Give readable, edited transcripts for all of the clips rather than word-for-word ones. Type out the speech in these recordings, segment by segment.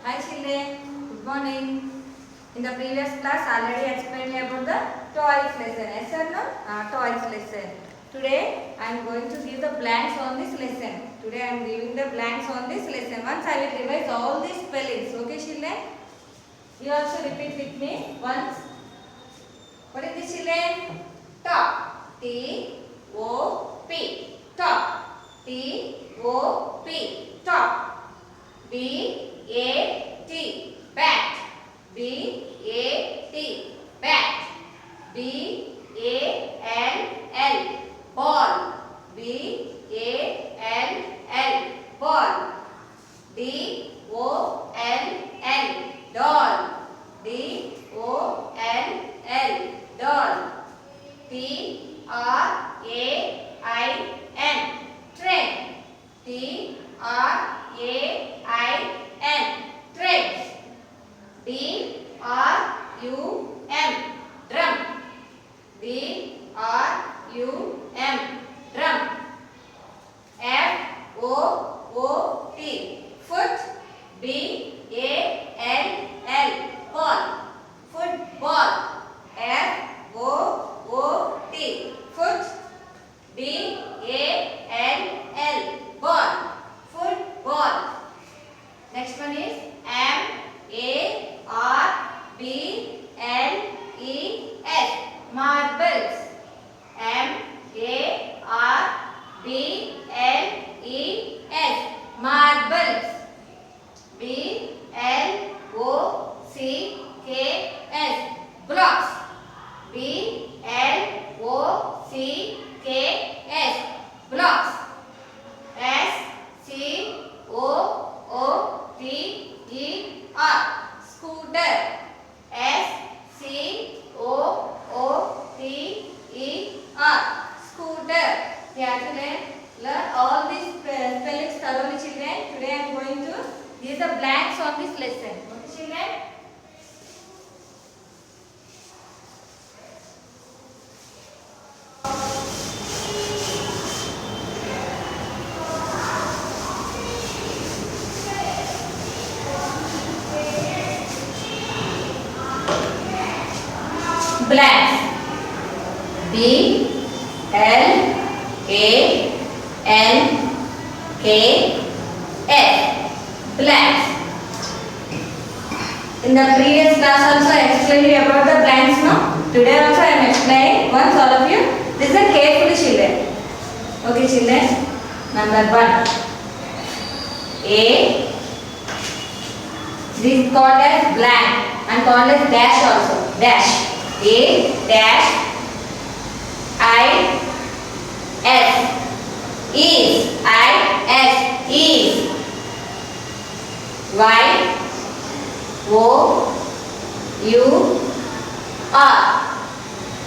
Hi children, good morning. In the previous class already explained about the toys lesson. Yes or no? Toys lesson. Today I am going to give the blanks on this lesson. Today I am giving the blanks on this lesson. Once I will revise all these spellings. Okay children? You also repeat with me once. What is this children? Top. T-O-P. Top. T-O-P. Top. B-A-T. Bat. B-A-T. Bat. B-A-L-L. Ball. B-A-L-L. Ball. D-O-L-L. Doll. D-O-L-L. Doll. T-R-A-I-N. Train. T-R-A-I-N. Train. D-R-U-M. Drum. D-R-U-M. Drum. F-O-O-T. Foot. B-A-L-L. Ball. Football. F-O-O-T. Foot. B-A-L-L. Ball. Football. Next one is M-A-R-B-L-E-S. Marbles. M-A-R-B-L-E-S. Marbles. B-L-O-C-K-S. Blocks. B-L-O-C-K-S. Blocks. S-C-O-O-T-E-R. Scooter. S-C-O-O-T-E-R. Scooter. Yeah, children, learn all these spellings thoroughly, children. Today I am going to give the blanks on this lesson. Okay, children? Blanks. B-L-A-N-K-S. Blanks. In the previous class also I explained you about the blanks, no? Today also I am explaining once all of you. Listen carefully, children. Okay, children. Number 1. A. This is called as blank and called as dash also. Dash. A dash I S. Is. I S. Is. Y O U R.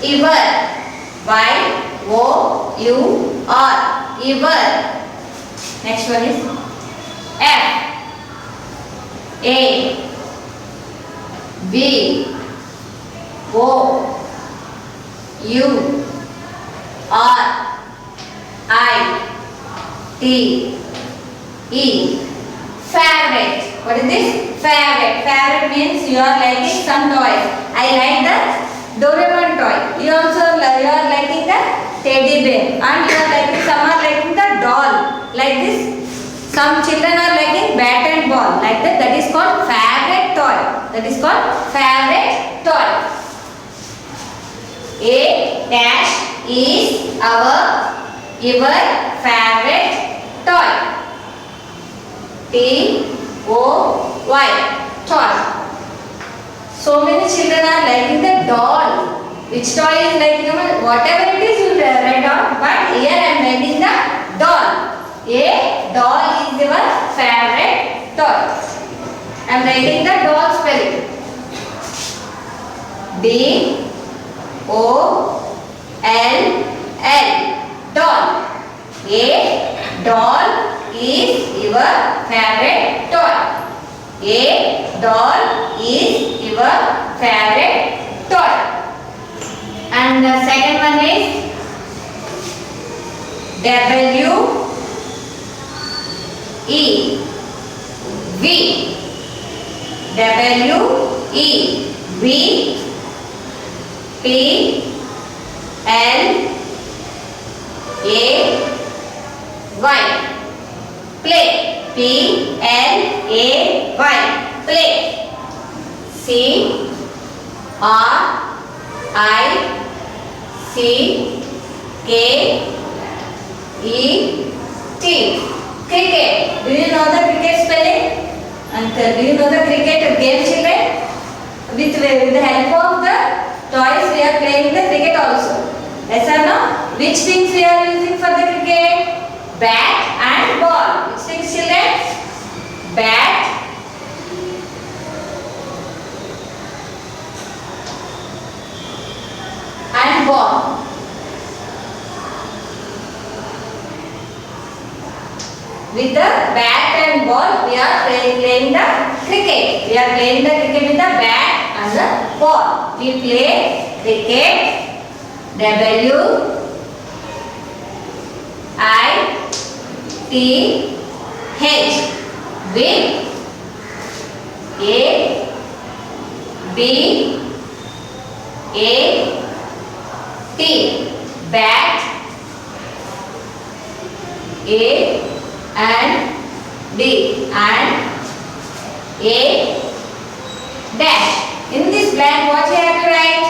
Ever. Y O U R. Ever. Next one is F A B O U R I T E. Favorite. What is this? Favorite. Favorite means you are liking some toys. I like the Doraemon toy. You are liking the teddy bear, and you are liking, some are liking the doll. Like this, some children are liking bat and ball. Like that. That is called favorite toy. That is called favorite toy. A dash is your favorite toy. T-O-Y. Toy. So many children are liking the doll. Which toy is liking? Whatever it is, you write down. But here I am writing the doll. A doll is your favorite toy. I am writing the doll spelling. D-O-L-L. Doll. A doll is your favorite toy. A doll is your favorite toy. And the second one is W-E. V. W E B P L A Y play. P L A Y play. C R I C K E T cricket. Do you know the cricket spelling? And do you know the cricket game, children? With the help of the toys we are playing the cricket also. Yes or no? Which things we are using for the cricket? Bat and ball. Which things, children? Bat and ball. With the bat and ball, we are playing the cricket. We are playing the cricket with the bat and the ball. We play cricket. W I T H with A B A T bat. A and D and A dash. In this blank, what you have to write?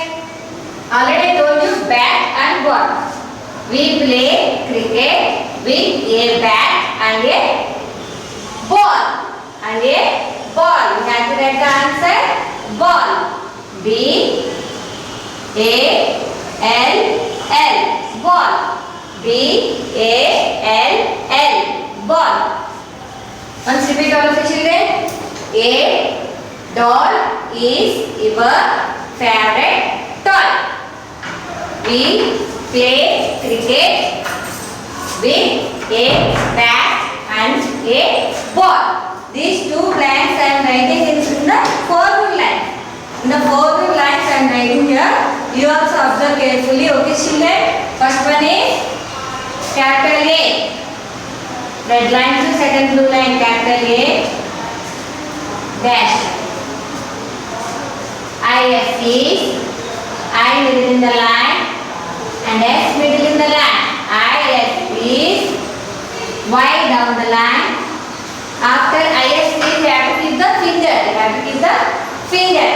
Already I told you bat and ball. We play cricket with a bat and a ball. And a ball. We have to write the answer ball. B A L L ball. B A L L ball. Once repeat all of you, children. A doll is your favorite toy. We play cricket with a bat and a ball. These two blanks I am writing in the four-rule line. In the four-rule lines I am writing here. You also observe carefully. Okay, children. First one is capital A. Red line to second blue line, capital A dash. IF is I middle in the line and S middle in the line. IF is Y down the line. After IF is you have to keep the finger. You have to keep the finger.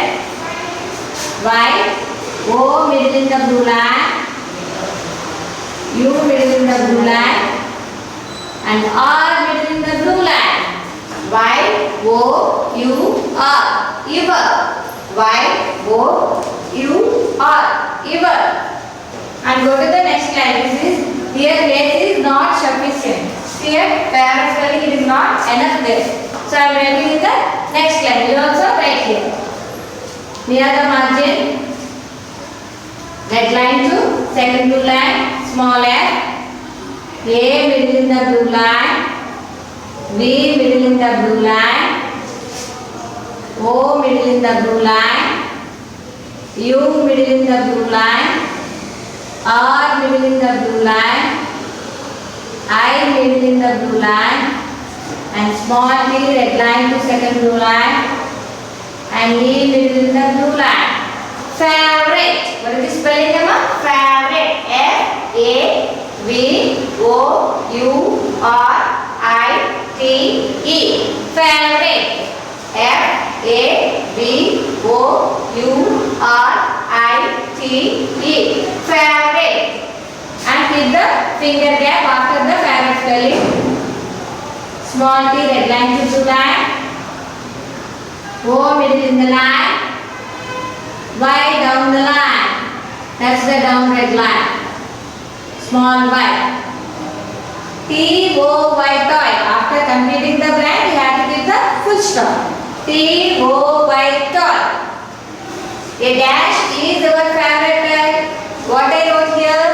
Y O middle in the blue line. U middle in the blue line. And R middle in the blue line. Y O U R ever. Y O U R ever. And go to the next line. This is here place is not sufficient. Here parallel spelling it is not enough there. So I am writing in the next line. You also write here. Near the margin. Red line to second blue line. Small f. A middle in the blue line, V middle in the blue line, O middle in the blue line, U middle in the blue line, R middle in the blue line, I middle in the blue line, and small t red line to second blue line, and E middle in the blue line. Favorite. What is the spelling, Emma? Favorite. F-A-V O U R I T E. Favorite. F A V O U R I T E. Favorite. And keep the finger gap after the favorite spelling. Small t red line to blue line. O middle in the line. Y down the line. That's the down red line. Small y. T-O-Y toy. After completing the blank, you have to give the full stop. T-O-Y toy. A dash is our favorite toy. What I wrote here?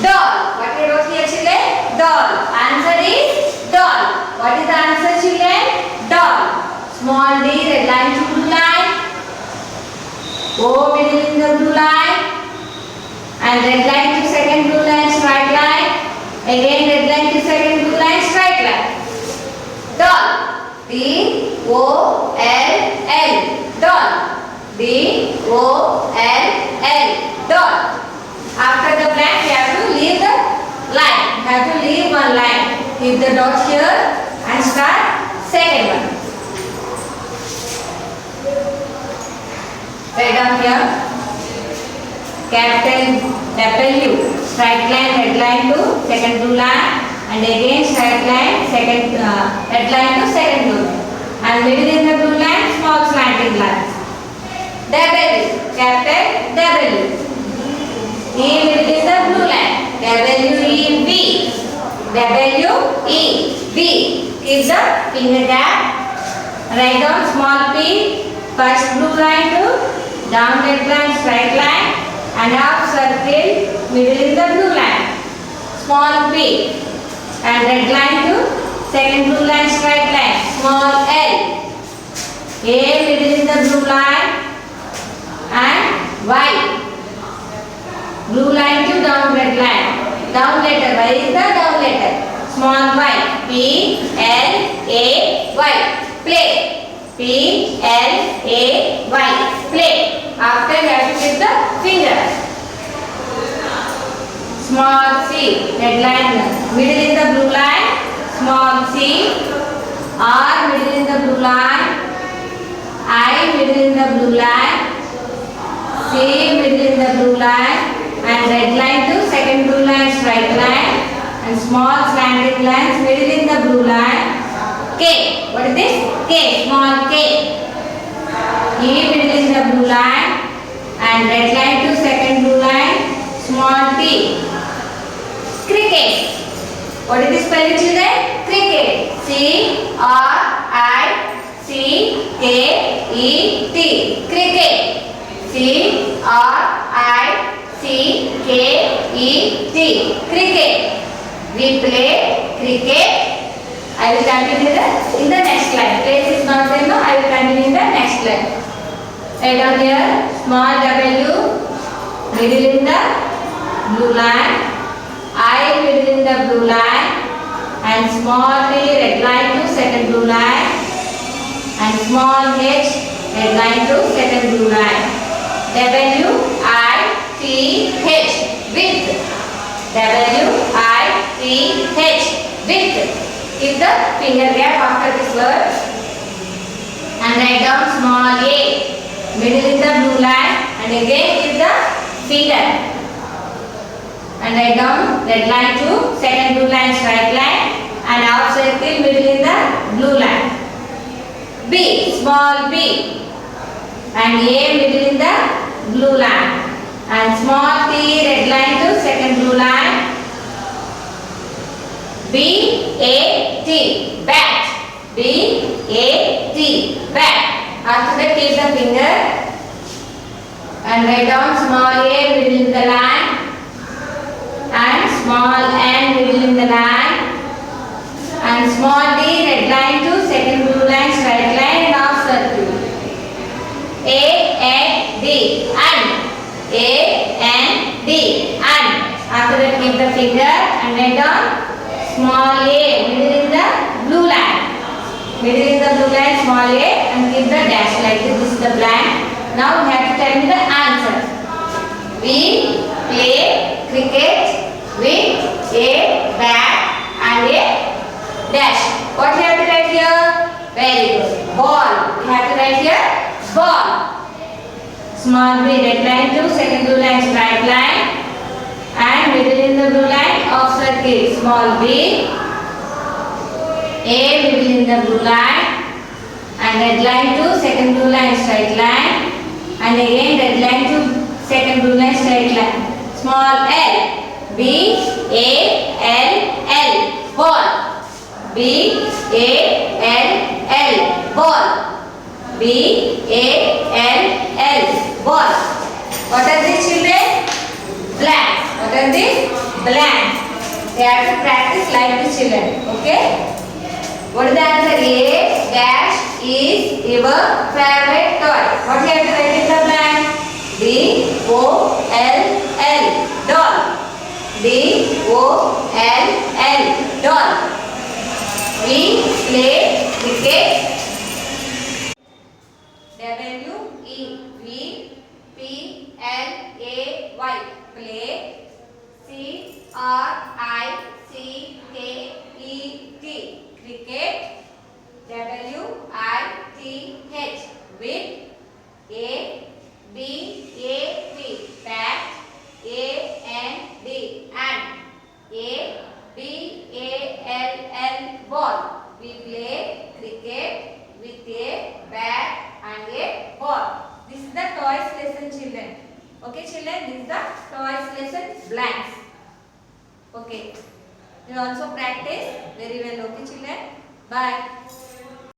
Doll. What I wrote here, children? Doll. Answer is doll. What is the answer, children? Doll. Small d, red line to blue line. O middle in the blue line. And red line to second blue line, straight line. Again red line to second blue line, straight line. Doll. D-O-L Keep the dot here and start second one. Write down here. Capital W. Straight line, red line to second blue line, and again straight line, second red line to second blue line. And middle in the blue line, small slanting lines. W. Capital W. E middle in the blue line. W E B. W E B. Keep the finger gap. Write down small p. First blue line to down red line, straight line, and half circle middle in the blue line. Small p. And red line to second blue line, straight line. Small L. A middle in the blue line and Y. Blue line to down red line. Down letter. Y is the down letter. Small y. P L A Y. Play. P L A Y. Play. After you have to keep the finger. Small c. Red line. Middle in the blue line. Small c. R middle in the blue line. I middle in the blue line. C middle in the blue line. And red line to second blue line, straight line, and small slanting lines middle in the blue line. K. What is this? K. Small k. E middle in the blue line, and red line to second blue line. Small t. Cricket. What is this spelling, children? Cricket. C R I C K E T. Cricket. C R I C K E T. Cricket. We play cricket. I will continue in the next line. Place is not there, no. I will continue in the next line. Write down here. Small W. Middle in the blue line. I middle in the blue line. And small T red line to second blue line. And small H red line to second blue line. W I T H. Width. W I T H. Width. Keep the finger gap after this word. And write down small a. Middle in the blue line. And again keep the finger. And write down red line to second blue line, straight line. And half circle middle in the blue line. B. Small b. And A middle in the blue line. And small t red line to second blue line. B A T. Bat. B A T. Bat. After that keep the finger. And write down small a middle in the line. And small n middle in the line. And small d red line to second blue line, straight line, and half circle. A N D. And. A N D. And. After that keep the finger and write down small a middle in the blue line. Middle in the blue line, small a, and keep the dash like this. This is the blank. Now we have to tell me the answer. We play cricket with a bat and a dash. What you have to write here? Very good. Ball. You have to write here ball. Small b red line to second blue line, straight line, and middle in the blue line, off circle. Small b. A middle in the blue line, and red line to second blue line, straight line, and again red line to second blue line, straight line. Small l. B A L L. Ball. B A L L. Ball. B A L L. Ball. What are these, children? Blanks. What are these? Blanks. They have to practice like this, children. Okay? What is the answer? A dash is your favorite toy. What you have to write in the blank? D O L L. Doll. D O L L. Doll. We play cricket. W E V P L A Y. Play. C R I C K E T. lesson children. Okay children, this is the toys lesson blanks. Okay, you also practice very well. Okay children, bye.